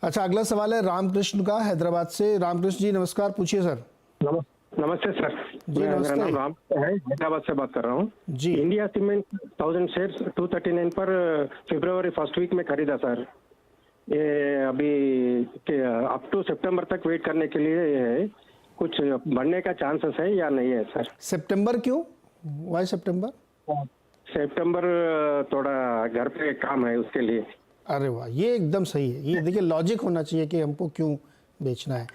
अच्छा, अगला सवाल है रामकृष्ण का, हैदराबाद से। रामकृष्ण जी नमस्कार, पूछिए सर। नमस्ते सर। जी मेरा नमस्ते नाम राम है, हैदराबाद से बात कर रहा हूँ जी। इंडिया सीमेंट 1000 शेयर्स 239 पर फरवरी फर्स्ट वीक में खरीदा सर। ये अभी अप टू सितंबर तक वेट करने के लिए है, कुछ बढ़ने का चांसेस है या नहीं है सर? सितंबर क्यों, वाई सितंबर? सितंबर थोड़ा घर पे काम है उसके लिए। अरे वाह, ये एकदम सही है। ये देखिए लॉजिक होना चाहिए कि हमको क्यों बेचना है।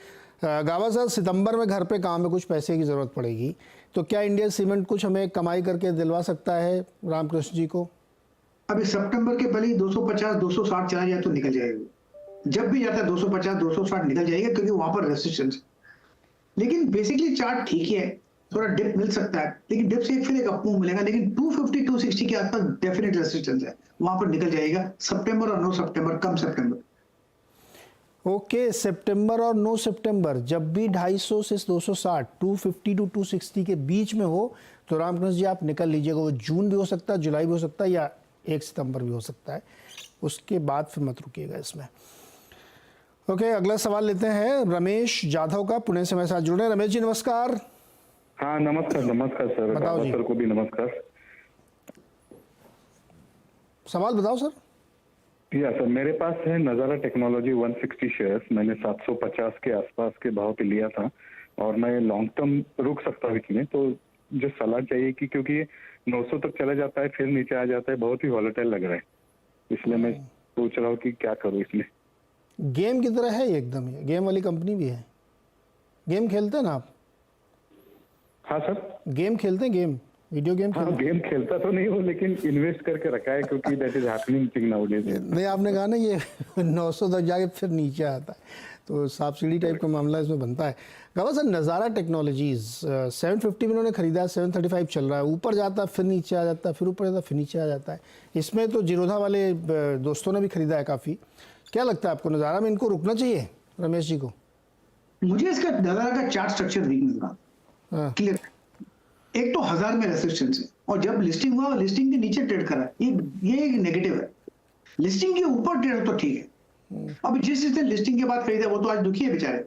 गावा साहब, सितंबर में घर पे काम में कुछ पैसे की ज़रूरत पड़ेगी, तो क्या इंडिया सीमेंट कुछ हमें कमाई करके दिलवा सकता है रामकृष्ण जी को? अभी सितंबर के पहले 250 260 चला जाए तो निकल जाएगा। जब भी जाता है 250 260 निकल जाएगा, क्योंकि वहां पर रेसिस्टेंस। लेकिन बेसिकली चार्ट ठीक ही है, थोड़ा डिप मिल सकता है, लेकिन डिप से फिर एक अप मूव मिलेगा। लेकिन 250 260 के आसपास डेफिनेट रेसिस्टेंस है, वहां पर निकल जाएगा सितंबर और 9 सितंबर, कम सितंबर। ओके, सितंबर और 9 सितंबर जब भी 250 से 260, 250 टू 260 के बीच में हो तो रामकृष्ण जी आप निकल लीजिएगा। वो जून भी हो सकता है, जुलाई भी हो सकता है, या 1 सितंबर भी हो सकता है। उसके बाद फिर मत रुकिएगा इसमें। ओके, अगला सवाल लेते हैं रमेश जाधव का, पुणे से हमारे साथ जुड़ रहे हैं। रमेश जी नमस्कार। हाँ नमस्कार। नमस्कार सर, बताओ जी। सर को भी नमस्कार। सवाल बताओ सर। या सर, मेरे पास है नज़ारा टेक्नोलॉजी 160 शेयर्स, मैंने 750 के आसपास के भाव पे लिया था और मैं लॉन्ग टर्म रुक सकता हूँ इसमें, तो जो सलाह चाहिए कि क्योंकि ये 900 तक चला जाता है फिर नीचे आ जाता है, बहुत ही वॉलेटाइल लग रहा है, इसलिए मैं सोच रहा हूँ कि क्या करूँ इसमें। गेम की तरह है ये, एकदम ये गेम वाली कंपनी भी है। गेम खेलते हैं ना आप? हाँ सर। गेम खेलते हैं, गेम, वीडियो गेम हाँ, खेलते हैं? गेम खेलता तो नहीं हूँ लेकिन इन्वेस्ट करके रखा है, क्योंकि that is happening thing nowadays. नहीं, आपने कहा ना ये 900 तक जाके फिर नीचे आता है, तो सांप सीढ़ी टाइप का मामला इसमें बनता है। गावा सर, नज़ारा टेक्नोलॉजीज 750 में उन्होंने खरीदा, 735 चल रहा है, ऊपर जाता है फिर नीचे आ जाता है, फिर ऊपर जाता है फिर नीचे आ जाता है। इसमें तो जीरोधा वाले दोस्तों ने भी खरीदा है काफ़ी। क्या लगता है आपको, नज़ारा में इनको रुकना चाहिए रमेश जी को? मुझे इसका नज़ारा का चार्ट स्ट्रक्चर वीक मिल रहा, क्लियर। एक तो 1000 में रेसिस्टेंस है, और जब लिस्टिंग हुआ लिस्टिंग के नीचे ट्रेड करा, ये एक नेगेटिव है। लिस्टिंग के ऊपर ट्रेड तो ठीक है। अब जिसने लिस्टिंग के बाद खरीदा वो तो आज दुखी है बेचारे।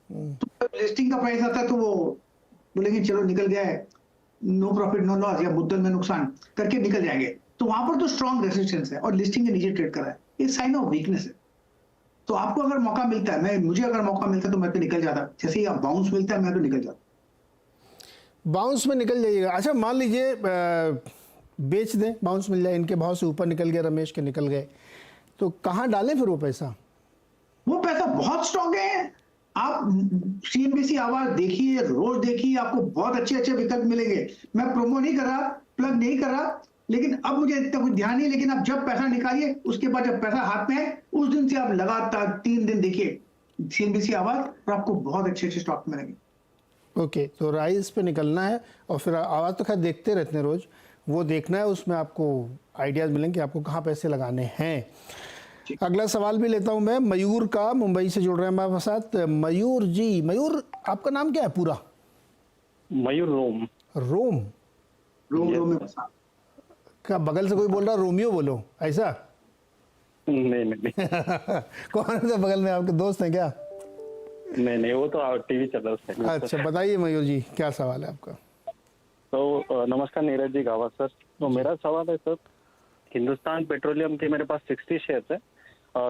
तो जब लिस्टिंग का प्राइस आता है तो वो बोलेंगे चलो निकल गया है, नो प्रॉफिट नो लॉस, या मुद्दल में नुकसान करके निकल जाएंगे। तो वहां पर तो स्ट्रॉन्ग रेसिस्टेंस है और लिस्टिंग के नीचे ट्रेड करा है, ये साइन ऑफ वीकनेस है। तो आपको अगर मौका मिलता है, मुझे अगर मौका मिलता है तो मैं तो निकल जाता। जैसे ही आप बाउंस मिलता है मैं तो निकल जाता। बाउंस में निकल जाइएगा। अच्छा, मान लीजिए बेच दें, बाउंस मिल जाए, इनके भाव से ऊपर निकल गए, रमेश के निकल गए, तो कहाँ डालें फिर वो पैसा? वो पैसा बहुत स्ट्रॉन्ग है। आप सीएनबीसी आवाज देखिए, रोज देखिए, आपको बहुत अच्छे अच्छे विकल्प मिलेंगे। मैं प्रोमो नहीं कर रहा, प्लग नहीं कर रहा, लेकिन अब मुझे इतना कुछ ध्यान नहीं। लेकिन आप जब पैसा निकालिए, उसके बाद जब पैसा हाथ में है, उस दिन से आप लगातार 3 दिन देखिए सीएनबीसी आवाज, और आपको बहुत अच्छे अच्छे स्टॉक मिलेंगे। ओके, तो राइस पे निकलना है, और फिर आवाज़ तो खैर देखते रहते हैं रोज़, वो देखना है, उसमें आपको आइडियाज़ मिलेंगे आपको कहाँ पैसे लगाने हैं। अगला सवाल भी लेता हूँ मैं, मयूर का, मुंबई से जुड़ रहे हैं हमारे साथ। मयूर जी, मयूर आपका नाम क्या है पूरा? मयूर रोम। रोम? रोम में बसा। क्या बगल से कोई बोल रहा रोमियो बोलो, ऐसा? नहीं नहीं कौन है बगल में, आपके दोस्त हैं क्या? नहीं, वो तो टीवी चल रहा है। अच्छा, बताइए मयूर जी, क्या सवाल है आपका? तो नमस्कार नीरज जी, गावा सर। तो मेरा सवाल है सर, हिंदुस्तान पेट्रोलियम के मेरे पास 60 शेयर है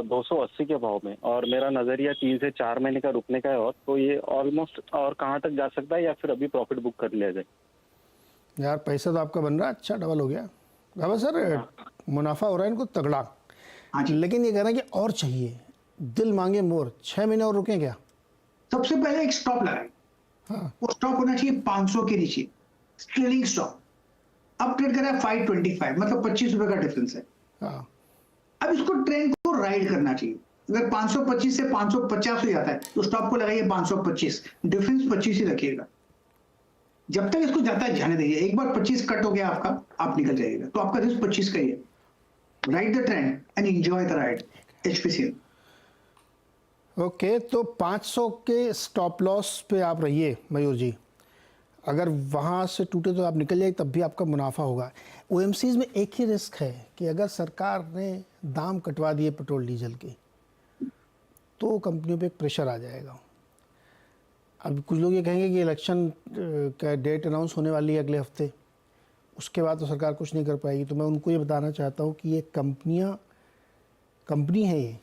280 के भाव में, और मेरा नजरिया 3 से 4 महीने का रुकने का है, और तो ये ऑलमोस्ट और कहाँ तक जा सकता है, या फिर अभी प्रॉफिट बुक कर लिया जाए? यार पैसा तो आपका बन रहा है, अच्छा डबल हो गया। बाबा सर, मुनाफा हो रहा है इनको तगड़ा, लेकिन ये कह रहे हैं कि और चाहिए, दिल मांगे मोर, 6 महीने और रुकें क्या? सबसे पहले एक स्टॉप लगाए। हाँ। वो स्टॉप होना चाहिए 500 के नीचे, ट्रेलिंग स्टॉप। अब ट्रेड कर रहा है 525, मतलब 25 रुपए का डिफरेंस है। हाँ। अब इसको ट्रेंड को राइड करना चाहिए। अगर 525 से 550 हो जाता है तो स्टॉप को लगाइए 525, डिफरेंस 25 ही रखिएगा। जब तक इसको जाता है जाने दीजिए। एक बार 25 कट हो गया आपका, आप निकल जाइएगा, तो आपका रिस्क 25 का ही है। Ride the trend and enjoy the ride. HPCL. Okay, तो 500 के स्टॉप लॉस पे आप रहिए मयूर जी। अगर वहाँ से टूटे तो आप निकल जाइए, तब भी आपका मुनाफा होगा। ओएमसीज में एक ही रिस्क है कि अगर सरकार ने दाम कटवा दिए पेट्रोल डीजल के, तो कंपनियों पे एक प्रेशर आ जाएगा। अब कुछ लोग ये कहेंगे कि इलेक्शन का डेट अनाउंस होने वाली है अगले हफ्ते, उसके बाद तो सरकार कुछ नहीं कर पाएगी। तो मैं उनको ये बताना चाहता हूँ कि ये कंपनी है, ये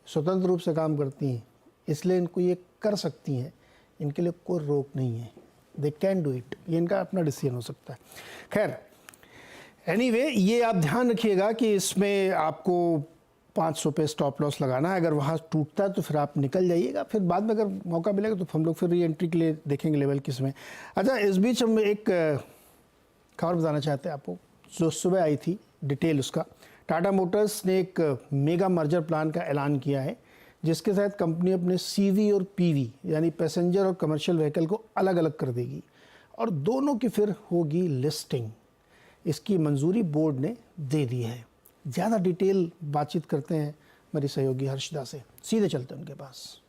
स्वतंत्र रूप से काम करती हैं, इसलिए इनको ये कर सकती हैं, इनके लिए कोई रोक नहीं है, दे कैन डू इट, ये इनका अपना डिसीजन हो सकता है। खैर एनीवे, ये आप ध्यान रखिएगा कि इसमें आपको 500 पे स्टॉप लॉस लगाना है। अगर वहाँ टूटता है तो फिर आप निकल जाइएगा, फिर बाद में अगर मौका मिलेगा तो हम लोग फिर री एंट्री के लिए देखेंगे लेवल किस में। अच्छा, इस बीच हम एक खबर बताना चाहते हैं आपको, जो सुबह आई थी डिटेल उसका। टाटा मोटर्स ने एक मेगा मर्जर प्लान का ऐलान किया है, जिसके तहत कंपनी अपने सीवी और पीवी यानी पैसेंजर और कमर्शियल व्हीकल को अलग अलग कर देगी और दोनों की फिर होगी लिस्टिंग। इसकी मंजूरी बोर्ड ने दे दी है। ज़्यादा डिटेल बातचीत करते हैं मेरी सहयोगी हर्षदा से, सीधे चलते हैं उनके पास।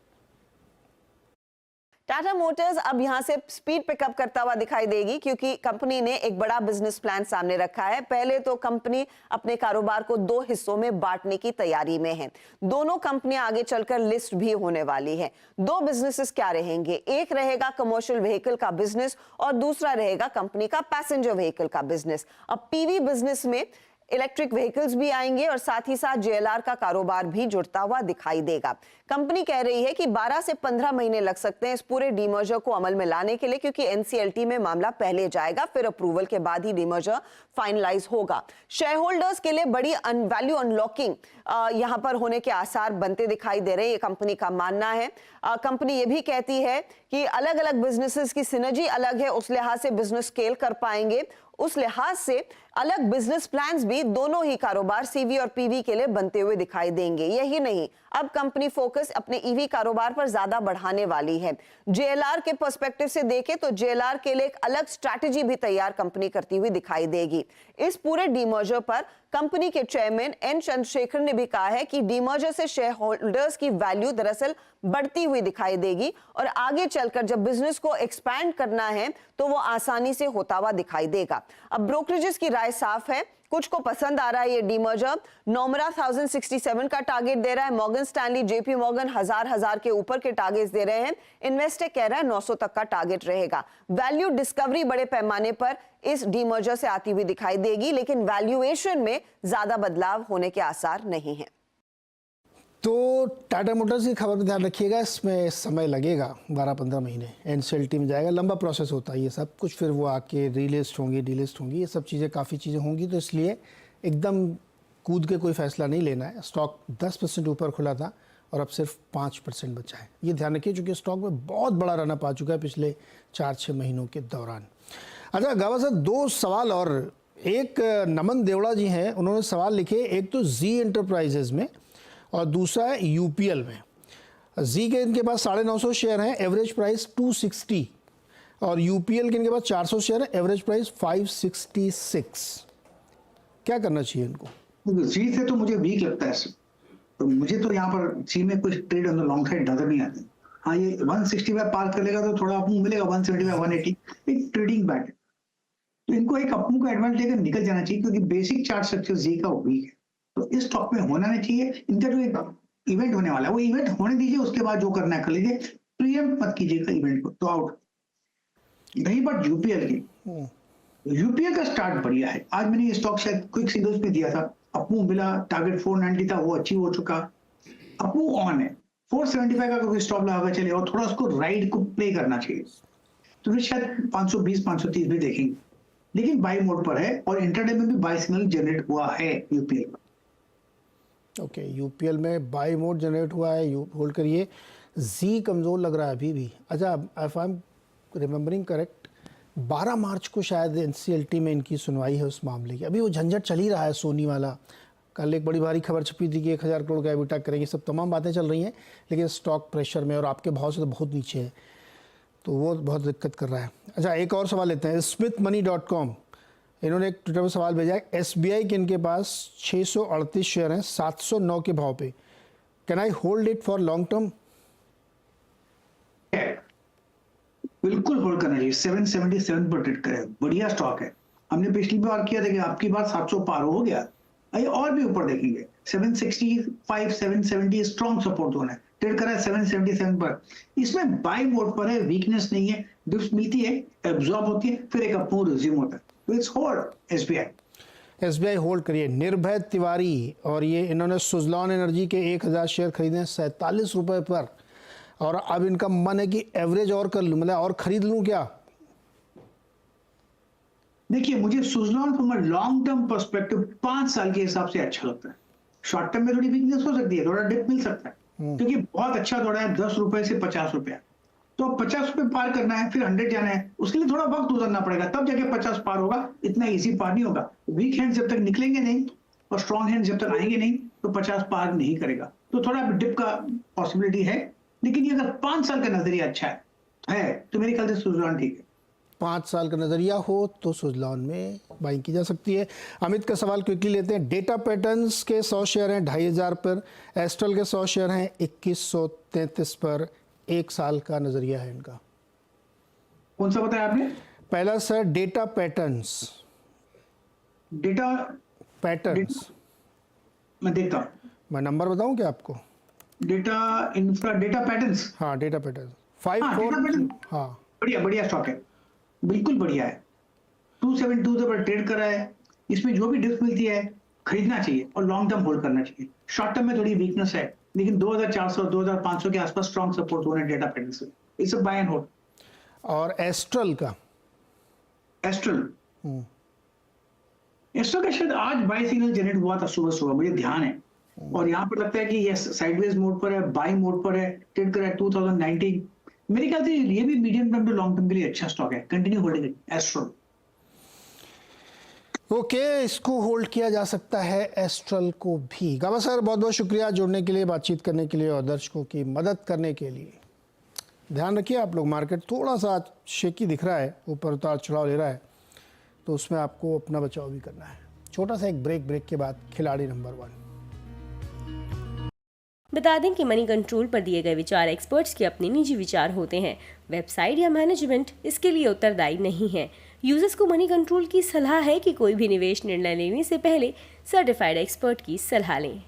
टाटा मोटर्स अब यहां से स्पीड पिकअप करता हुआ दिखाई देगी, क्योंकि कंपनी ने एक बड़ा बिजनेस प्लान सामने रखा है। पहले तो कंपनी अपने कारोबार को 2 हिस्सों में बांटने की तैयारी में है। दोनों कंपनियां आगे चलकर लिस्ट भी होने वाली है। 2 बिजनेसेस क्या रहेंगे, एक रहेगा कमर्शियल व्हीकल का बिजनेस और दूसरा रहेगा कंपनी का पैसेंजर व्हीकल का बिजनेस। अब पीवी बिजनेस में इलेक्ट्रिक व्हीकल्स भी आएंगे और साथ ही साथ जेएलआर का कारोबार भी जुड़ता हुआ दिखाई देगा। कंपनी कह रही है कि 12 से 15 महीने लग सकते हैं इस पूरे डीमर्जर को अमल में लाने के लिए, क्योंकि एनसीएलटी में मामला पहले जाएगा, फिर अप्रूवल के बाद ही डीमर्जर फाइनलाइज होगा। शेयर होल्डर्स के लिए बड़ी वैल्यू अनलॉकिंग यहां पर होने के आसार बनते दिखाई दे रहे हैं, ये कंपनी का मानना है। कंपनी ये भी कहती है कि अलग अलग बिजनेसेस की सिनर्जी अलग है, उस लिहाज से बिजनेस स्केल कर पाएंगे, उस लिहाज से अलग बिजनेस प्लान्स भी दोनों ही कारोबार सीवी और पीवी के लिए बनते हुए दिखाई देंगे। यही नहीं, अब कंपनी फोकस अपने ईवी कारोबार पर ज्यादा बढ़ाने वाली है। जेएलआर के पर्सपेक्टिव से देखें तो जेएलआर के लिए एक अलग स्ट्रैटेजी भी तैयार कंपनी करती हुई दिखाई देगी। इस पूरे डीमर्जर पर कंपनी के चेयरमैन एन चंद्रशेखर ने भी कहा है कि डीमर्जर से शेयर होल्डर्स की वैल्यू दरअसल बढ़ती हुई दिखाई देगी और आगे चलकर जब बिजनेस को एक्सपैंड करना है तो वो आसानी से होता हुआ दिखाई देगा। अब ब्रोकरेजेस की राय साफ है, कुछ को पसंद आ रहा है ये डीमर्जर। नोमरा 1067 का टारगेट दे रहा है, मॉर्गन स्टैनली, जेपी मॉर्गन हजार के ऊपर के टारगेट्स दे रहे हैं, इन्वेस्टेक कह रहा है 900 तक का टारगेट रहेगा। वैल्यू डिस्कवरी बड़े पैमाने पर इस डीमर्जर से आती हुई दिखाई देगी, लेकिन वैल्यूएशन में ज्यादा बदलाव होने के आसार नहीं है। तो टाटा मोटर्स की खबर पर ध्यान रखिएगा, इसमें समय लगेगा 12-15 महीने, एनसीएलटी में जाएगा, लंबा प्रोसेस होता है ये सब कुछ, फिर वो आके रीलिस्ट होंगी, डीलिस्ट होंगी, ये सब चीज़ें काफ़ी चीज़ें होंगी। तो इसलिए एकदम कूद के कोई फैसला नहीं लेना है। स्टॉक 10% ऊपर खुला था और अब सिर्फ 5% बचा है, ये ध्यान रखिए, क्योंकि स्टॉक में बहुत बड़ा रनअप आ चुका है पिछले 4-6 महीनों के दौरान। अच्छा गावा साहब, 2 सवाल और, एक नमन देवड़ा जी हैं, उन्होंने सवाल लिखे, एक तो जी एंटरप्राइजेज में और दूसरा है यूपीएल में। जी के इनके पास 950 शेयर हैं, एवरेज प्राइस 260, और यूपीएल के इनके पास 400 शेयर है, एवरेज प्राइस 566। क्या करना चाहिए इनको? जी से तो मुझे वीक लगता है, तो मुझे तो यहाँ पर सी में कुछ trade on the long side नजर नहीं आती। हाँ, ये 165 पार कर लेगा तो थोड़ा अपमूव मिलेगा, 175 180 एक ट्रेडिंग बैट है, तो इनको एक अपमूव का एडवांटेज लेकर निकल जाना चाहिए, क्योंकि बेसिक चार्ट स्ट्रक्चर जी का वीक है, तो इस स्टॉक में होना नहीं चाहिए। इनका जो एक इवेंट होने वाला है वो इवेंट होने दीजिए, उसके बाद जो करना है कर लीजिए, प्रीएम्प्ट मत कीजिएगा इवेंट को, तो आउट। नहीं, बट यूपीएल की, यूपीएल का स्टार्ट बढ़िया है। आज मैंने ये स्टॉक शायद क्विक सिग्नल्स में दिया था, अपमूव मिला, टारगेट 490 था, वो अचीव हो चुका, अपमूव ऑन है। 475 का कोई स्टॉप लगा चले और थोड़ा उसको राइड को प्ले करना चाहिए, तो फिर शायद 520-530 भी देखेंगे, लेकिन बाई मोड पर है और इंटरडे में भी बाई सिग्नल जनरेट हुआ है यूपीएल में। ओके, यूपीएल में बाई मोड जनरेट हुआ है, होल्ड करिए। जी कमज़ोर लग रहा है अभी भी। अच्छा, if I am remembering correct, 12 मार्च को शायद एनसीएलटी में इनकी सुनवाई है उस मामले की, अभी वो झंझट चल ही रहा है सोनी वाला। कल एक बड़ी भारी खबर छपी थी कि 1000 करोड़ का एबिटा करेंगे, सब तमाम बातें चल रही हैं, लेकिन स्टॉक प्रेशर में और आपके भाव से तो बहुत नीचे है, तो वो बहुत दिक्कत कर रहा है। अच्छा, एक और सवाल लेते हैं, smithmoney.com, इन्होंने एक ट्विटर पर सवाल भेजा है, एसबीआई के इनके पास 638 शेयर हैं 709 के भाव पे, can I hold it for long term? बिल्कुल होल्ड करना चाहिए, 777 पर ट्रेड करें, बढ़िया स्टॉक है। हमने पिछली बार किया था कि आपकी बार 700 पार हो गया, आइए और भी ऊपर देखेंगे, 765 770 स्ट्रॉन्ग सपोर्ट जोन है, ट्रेड करा है 777 पर। इसमें बाय मोड पर है, वीकनेस नहीं है, डिप्स मिलती है, एब्जॉर्ब होती है, फिर एक अपमूव रिज्यूम होता है। तो इट्स होल्ड एसबीआई होल्ड करिए। निर्भय तिवारी, और ये इन्होंने सुजलॉन एनर्जी के 1000 शेयर खरीदे हैं 47 रुपए पर, और अब इनका मन है कि एवरेज और कर लूं, मतलब और खरीद लूं क्या? देखिए, मुझे Suzlon from a long term perspective 5 साल के हिसाब से अच्छा लगता है। शॉर्ट टर्म में थोड़ी वीकनेस हो सकती है, थोड़ा डिप मिल सकता है, क्योंकि बहुत अच्छा दौड़ा है 10 रुपए से 50 रुपया। तो 50 रुपए पार करना है, फिर 100 जाना है, उसके लिए थोड़ा वक्त गुजरना पड़ेगा, तब जाके 50 पार होगा। इतना इजी पार नहीं होगा। वीक हैंड जब तक निकलेंगे नहीं और स्ट्रॉन्ग हैंड जब तक आएंगे नहीं, तो 50 पार नहीं करेगा। तो थोड़ा डिप का पॉसिबिलिटी है, लेकिन ये अगर 5 साल का नजरिया अच्छा है तो मेरे ख्याल से सुजलॉन ठीक है। 5 साल का नजरिया हो तो सुजलॉन में बाइंग की जा सकती है। अमित का सवाल क्विकली लेते हैं। डेटा पैटर्न्स के 100 शेयर हैं 2500 पर, एस्ट्रल के 100 शेयर हैं 2133 पर। 1 साल का नजरिया है इनका। कौन सा बताया आपने? पहला sir data patterns. Data patterns मैं देखता हूँ। मैं नंबर बताऊं क्या आपको? Data infra, data patterns. हाँ, डेटा पैटर्न्स डेटा 54। पैटर्न हाँ, बढ़िया स्टॉक है, बिल्कुल बढ़िया है। 272 पर ट्रेड करा है। इसमें जो भी डिप्स मिलती है खरीदना चाहिए और लॉन्ग टर्म होल्ड करना चाहिए। शॉर्ट टर्म में थोड़ी वीकनेस है, लेकिन 2400 2500 के आसपास स्ट्रॉन्ग सपोर्ट होने डेटा पैटर्न से। It's a buy and hold. और एस्ट्रल का एस्ट्रल का शायद आज बाय सिग्नल जनरेट हुआ था सुबह, मुझे ध्यान है। और यहाँ पर लगता है कि ये साइडवेज मोड पर है, बाई मोड पर है, ट्रेड करा है 2019। मेरे ख्याल से ये भी medium term to long term के लिए अच्छा स्टॉक है। Continue holding Astral. ओके, इसको होल्ड किया जा सकता है एस्ट्रल को भी। गावा सर, बहुत बहुत शुक्रिया जुड़ने के लिए, बातचीत करने के लिए और दर्शकों की मदद करने के लिए। ध्यान रखिए आप लोग, मार्केट थोड़ा सा शेकी दिख रहा है, ऊपर उतार चढ़ाव ले रहा है, तो उसमें आपको अपना बचाव भी करना है। छोटा सा एक ब्रेक के बाद खिलाड़ी नंबर 1। बता दें कि मनी कंट्रोल पर दिए गए विचार एक्सपर्ट्स के अपने निजी विचार होते हैं। वेबसाइट या मैनेजमेंट इसके लिए उत्तरदायी नहीं है। यूजर्स को मनी कंट्रोल की सलाह है कि कोई भी निवेश निर्णय लेने से पहले सर्टिफाइड एक्सपर्ट की सलाह लें।